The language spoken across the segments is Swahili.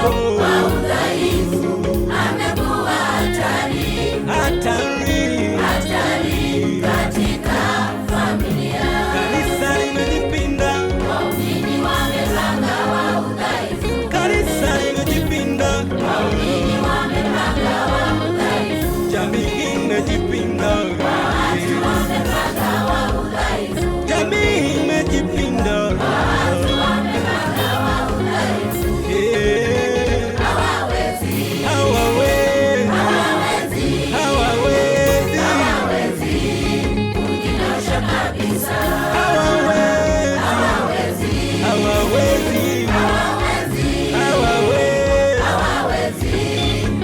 wa udhaifu, amekuwa hatari katika familia. Kanisa limejipinda, Waumini wamepanga wa udhaifu, kanisa limejipinda, waumini wamepanga wa udhaifu, jamii imejipinda, watu wamepanga wa udhaifu, jamii imejipinda, watu wamepanga wa udhaifu. Hawawezi, hawawezi kujinyosha kabisa. Hawawezi, hawawezi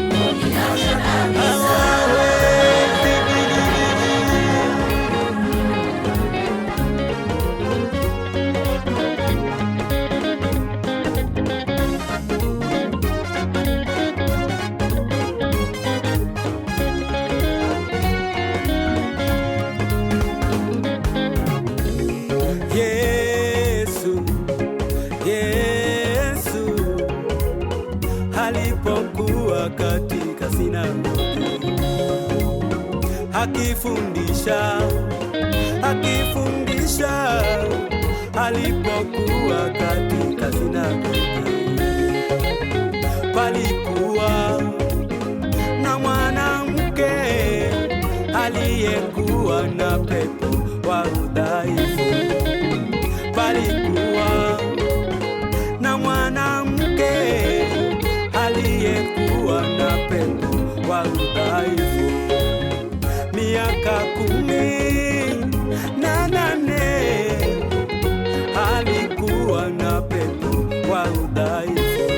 kujinyosha kabisa. Yesu alipokuwa katika sinagogi akifundisha, alipokuwa katika sinagogi, palikuwa na mwanamke aliyekuwa na pepo wa udhaifu. Palikuwa na mwanamke aliyekuwa na pepo wa udhaifu miaka 18, alikuwa na pepo wa udhaifu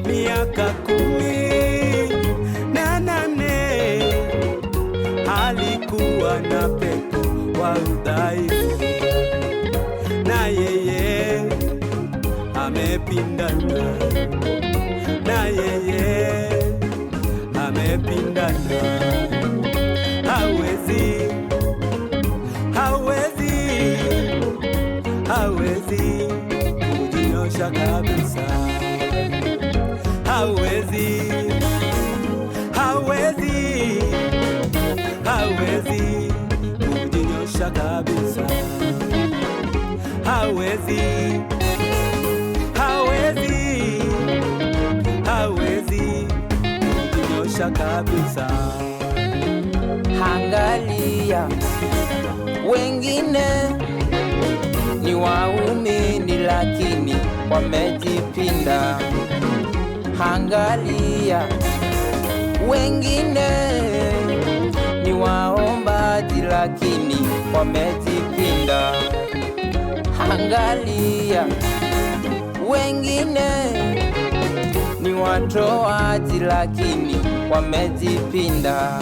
miaka 18, alikuwa na pepo wa udhaifu, na yeye amepindana, na yeye amepindana. Hawezi kujinyosha kabisa, hawezi kujinyosha kabisa, hawezi kujinyosha kabisa. Angalia, wengine ni waumini lakini wamejipinda. Angalia, wengine ni waombaji lakini wamejipinda. Angalia, wengine ni watoaji lakini wamejipinda.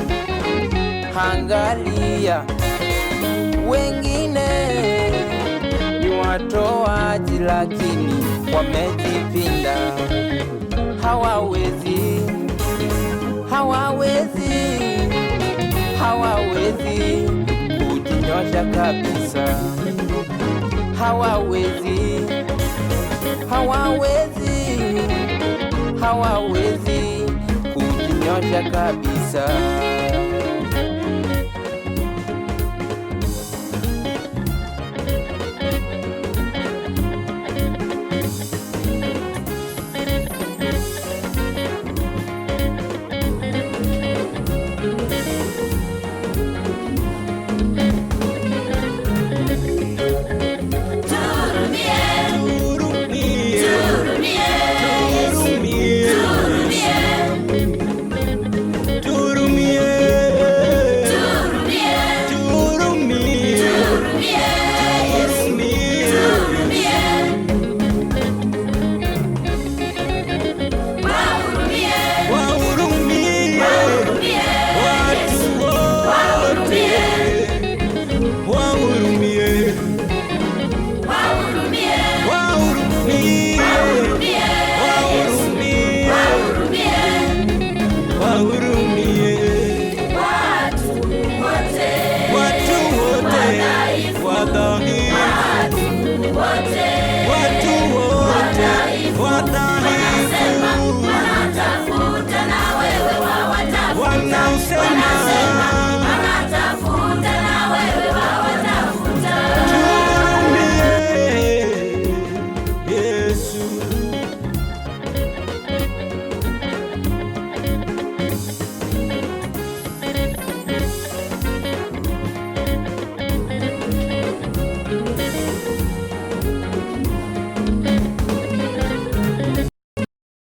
Angalia, wengine ni watoaji lakini wamejipinda. Hawawezi kujinyosha kabisa. Hawawezi kujinyosha kabisa.